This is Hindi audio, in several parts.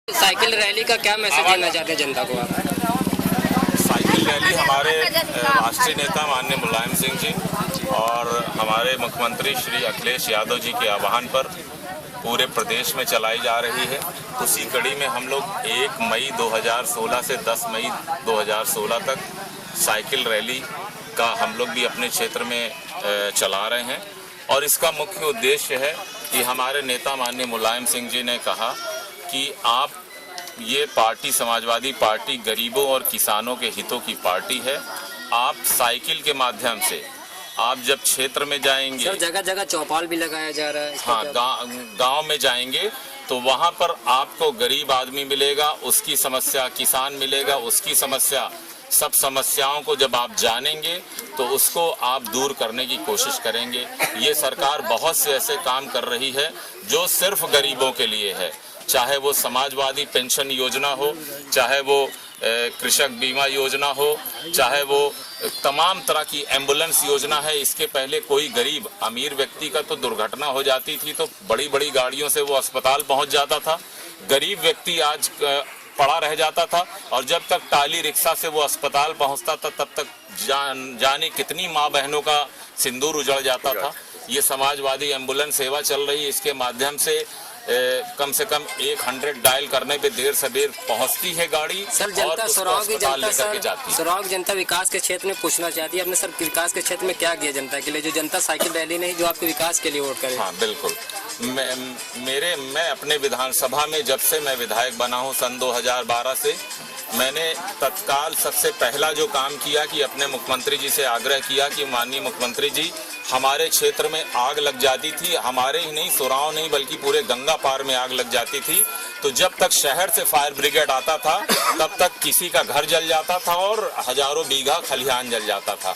साइकिल रैली का क्या मैसेज देना चाहते हैं जनता को आप? साइकिल रैली हमारे राष्ट्रीय नेता माननीय मुलायम सिंह जी और हमारे मुख्यमंत्री श्री अखिलेश यादव जी के आह्वान पर पूरे प्रदेश में चलाई जा रही है। उसी कड़ी में हम लोग 1 मई 2016 से 10 मई 2016 तक साइकिल रैली का हम लोग भी अपने क्षेत्र में चला रहे हैं और इसका मुख्य उद्देश्य है कि हमारे नेता माननीय मुलायम सिंह जी ने कहा कि आप ये पार्टी समाजवादी पार्टी गरीबों और किसानों के हितों की पार्टी है। आप साइकिल के माध्यम से आप जब क्षेत्र में जाएंगे, सर जगह जगह चौपाल भी लगाया जा रहा है। हाँ, गांव में जाएंगे तो वहां पर आपको गरीब आदमी मिलेगा, उसकी समस्या, किसान मिलेगा, उसकी समस्या, सब समस्याओं को जब आप जानेंगे तो उसको आप दूर करने की कोशिश करेंगे। ये सरकार बहुत से ऐसे काम कर रही है जो सिर्फ गरीबों के लिए है, चाहे वो समाजवादी पेंशन योजना हो, चाहे वो कृषक बीमा योजना हो, चाहे वो तमाम तरह की एम्बुलेंस योजना है। इसके पहले कोई गरीब अमीर व्यक्ति का तो दुर्घटना हो जाती थी तो बड़ी बड़ी गाड़ियों से वो अस्पताल पहुंच जाता था, गरीब व्यक्ति आज पड़ा रह जाता था और जब तक टाली रिक्शा से वो अस्पताल पहुंचता था तब तक जाने कितनी माँ बहनों का सिंदूर उजड़ जाता था। ये समाजवादी एम्बुलेंस सेवा चल रही है, इसके माध्यम से कम से कम 100 डायल करने पे देर से देर पहुंचती है गाड़ी। सर जनता सुराग जाती जनता विकास के क्षेत्र में पूछना चाहती है, आपने सर विकास के क्षेत्र में क्या किया जनता के लिए, जो जनता साइकिल रैली नहीं जो आपके विकास के लिए वोट करे? हाँ बिल्कुल, मैं अपने विधानसभा में जब से मैं विधायक बना हूँ सन 2012 से, मैंने तत्काल सबसे पहला जो काम किया कि अपने मुख्यमंत्री जी से आग्रह किया कि माननीय मुख्यमंत्री जी, हमारे क्षेत्र में आग लग जाती थी, हमारे ही नहीं, सुराव नहीं बल्कि पूरे गंगा पार में आग लग जाती थी, तो जब तक शहर से फायर ब्रिगेड आता था तब तक किसी का घर जल जाता था और हजारों बीघा खलिहान जल जाता था।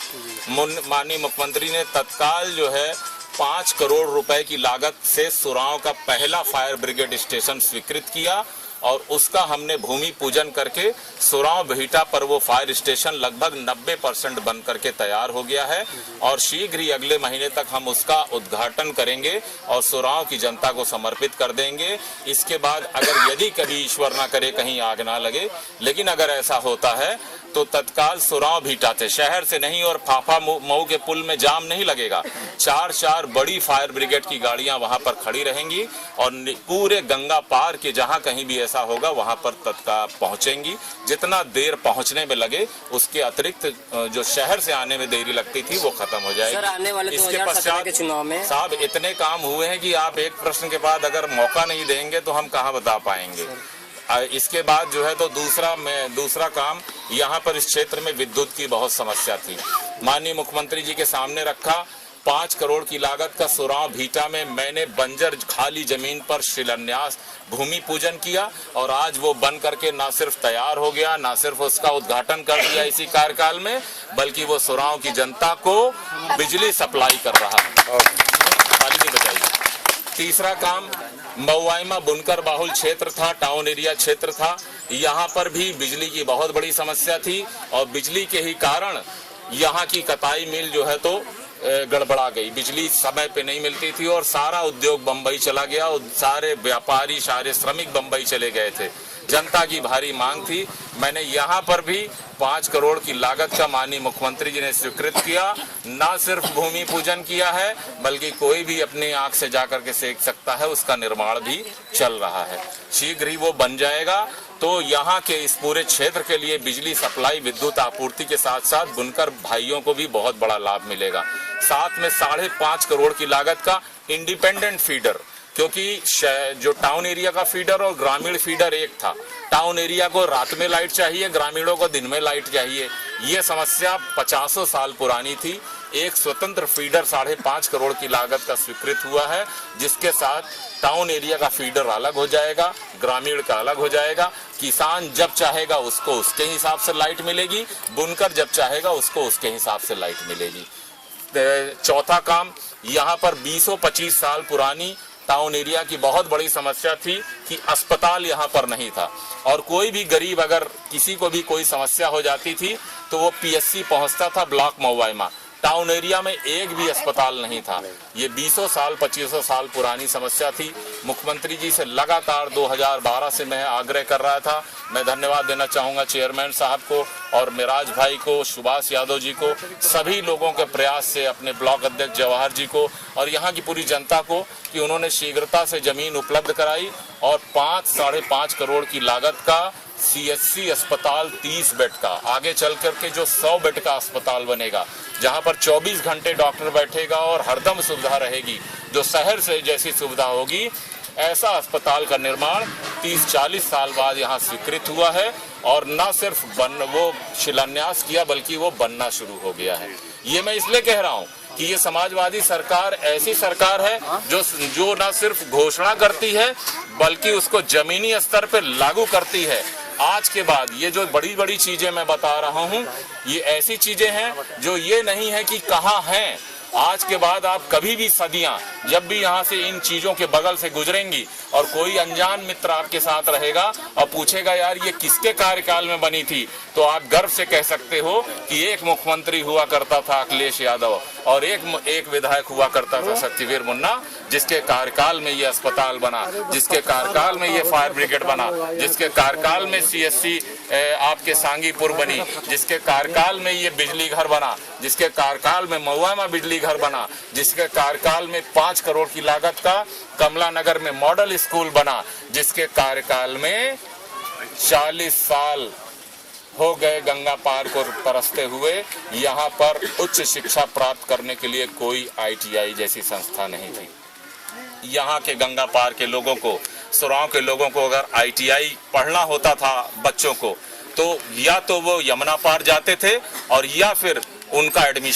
माननीय मुख्यमंत्री ने तत्काल जो है 5 करोड़ रुपए की लागत से सुराव का पहला फायर ब्रिगेड स्टेशन स्वीकृत किया और उसका हमने भूमि पूजन करके सुराव बिहिटा पर वो फायर स्टेशन लगभग 90% बन करके तैयार हो गया है और शीघ्र ही अगले महीने तक हम उसका उद्घाटन करेंगे और सुराव की जनता को समर्पित कर देंगे। इसके बाद अगर यदि कभी ईश्वर ना करे कहीं आग ना लगे, लेकिन अगर ऐसा होता है तो तत्काल सुराव भीटा से, शहर से नहीं, और फाफा मऊ के पुल में जाम नहीं लगेगा, 4 बड़ी फायर ब्रिगेड की गाड़ियां वहां पर खड़ी रहेंगी और पूरे गंगा पार के जहां कहीं भी ऐसा होगा वहां पर तत्काल पहुंचेंगी। जितना देर पहुंचने में लगे उसके अतिरिक्त जो शहर से आने में देरी लगती थी वो खत्म हो जाएगी। सर आने वाले इसके पश्चात के चुनाव में साहब इतने काम हुए हैं कि आप एक प्रश्न के बाद अगर मौका नहीं देंगे तो हम कहाँ बता पाएंगे। इसके बाद जो है तो दूसरा काम, यहाँ पर इस क्षेत्र में विद्युत की बहुत समस्या थी, माननीय मुख्यमंत्री जी के सामने रखा। 5 करोड़ की लागत का सुराव भीटा में मैंने बंजर खाली जमीन पर शिलान्यास भूमि पूजन किया और आज वो बन करके ना सिर्फ तैयार हो गया, ना सिर्फ उसका उद्घाटन कर दिया इसी कार्यकाल में, बल्कि वो सुराव की जनता को बिजली सप्लाई कर रहा है। ताली नहीं बजाइए। तीसरा काम, मऊआइमा बुनकर बाहुल क्षेत्र था, टाउन एरिया क्षेत्र था, यहाँ पर भी बिजली की बहुत बड़ी समस्या थी और बिजली के ही कारण यहाँ की कताई मिल जो है तो गड़बड़ा गई, बिजली समय पे नहीं मिलती थी और सारा उद्योग बंबई चला गया और सारे व्यापारी, सारे श्रमिक बंबई चले गए थे। जनता की भारी मांग थी, मैंने यहाँ पर भी 5 करोड़ की लागत का माननीय मुख्यमंत्री जी ने स्वीकृत किया। ना सिर्फ भूमि पूजन किया है बल्कि कोई भी अपनी आंख से जाकर के सेक सकता है, उसका निर्माण भी चल रहा है, शीघ्र ही वो बन जाएगा। तो यहाँ के इस पूरे क्षेत्र के लिए बिजली सप्लाई, विद्युत आपूर्ति के साथ साथ बुनकर भाइयों को भी बहुत बड़ा लाभ मिलेगा। साथ में 5.5 करोड़ की लागत का इंडिपेंडेंट फीडर, क्योंकि जो टाउन एरिया का फीडर और ग्रामीण फीडर एक था, टाउन एरिया को रात में लाइट चाहिए, ग्रामीणों को दिन में लाइट चाहिए, ये समस्या 50 साल पुरानी थी। एक स्वतंत्र फीडर 5.5 करोड़ की लागत का स्वीकृत हुआ है, जिसके साथ टाउन एरिया का फीडर अलग हो जाएगा, ग्रामीण का अलग हो जाएगा। किसान जब चाहेगा उसको उसके हिसाब से लाइट मिलेगी, बुनकर जब चाहेगा उसको उसके हिसाब से लाइट मिलेगी। चौथा काम, यहाँ पर 20-25 साल पुरानी टाउन एरिया की बहुत बड़ी समस्या थी कि अस्पताल यहाँ पर नहीं था और कोई भी गरीब अगर किसी को भी कोई समस्या हो जाती थी तो वो पीएससी पहुंचता था ब्लॉक मऊआइमा, टाउन एरिया में एक भी अस्पताल नहीं था। ये 20 साल 25 साल पुरानी समस्या थी। मुख्यमंत्री जी से लगातार 2012 से मैं आग्रह कर रहा था। मैं धन्यवाद देना चाहूंगा चेयरमैन साहब को और मिराज भाई को, सुभाष यादव जी को, सभी लोगों के प्रयास से, अपने ब्लॉक अध्यक्ष जवाहर जी को और यहाँ की पूरी जनता को, कि उन्होंने शीघ्रता से जमीन उपलब्ध कराई और 5-5.5 करोड़ की लागत का CHC अस्पताल 30 बेड का, आगे चल करके जो 100 बेड का अस्पताल बनेगा, जहां पर 24 घंटे डॉक्टर बैठेगा और हरदम सुविधा रहेगी, जो शहर से जैसी सुविधा होगी, ऐसा अस्पताल का निर्माण 30-40 साल बाद यहाँ स्वीकृत हुआ है। और न सिर्फ वो शिलान्यास किया बल्कि वो बनना शुरू हो गया है। ये मैं इसलिए कह रहा हूँ कि ये समाजवादी सरकार ऐसी सरकार है जो न सिर्फ घोषणा करती है बल्कि उसको जमीनी स्तर पर लागू करती है। आज के बाद ये जो बड़ी बड़ी चीजें मैं बता रहा हूँ, ये ऐसी चीजें हैं जो ये नहीं है कि कहाँ हैं। आज के बाद आप कभी भी सदियां जब भी यहाँ से इन चीजों के बगल से गुजरेंगी और कोई अनजान मित्र आपके साथ रहेगा और पूछेगा यार ये किसके कार्यकाल में बनी थी, तो आप गर्व से कह सकते हो कि एक मुख्यमंत्री हुआ करता था अखिलेश यादव और एक विधायक हुआ करता था शक्तिवीर मुन्ना, जिसके कार्यकाल में ये अस्पताल बना, जिसके कार्यकाल में ये फायर ब्रिगेड बना, जिसके कार्यकाल में CHC आपके सांगीपुर बनी, जिसके कार्यकाल में ये बिजली घर बना, जिसके कार्यकाल में महुआ में बिजली घर बना, जिसके कार्यकाल में 5 करोड़ की लागत का कमला नगर में मॉडल स्कूल बना, जिसके कार्यकाल में 40 साल हो गए गंगा पार को परसते हुए। यहाँ पर उच्च शिक्षा प्राप्त करने के लिए कोई ITI जैसी संस्था नहीं थी। यहाँ के गंगा पार के लोगों को, सुराव के लोगों को अगर ITI पढ़ना होता था बच्चों को, तो या तो वो यमुना पार जाते थे और या फिर उनका एडमिशन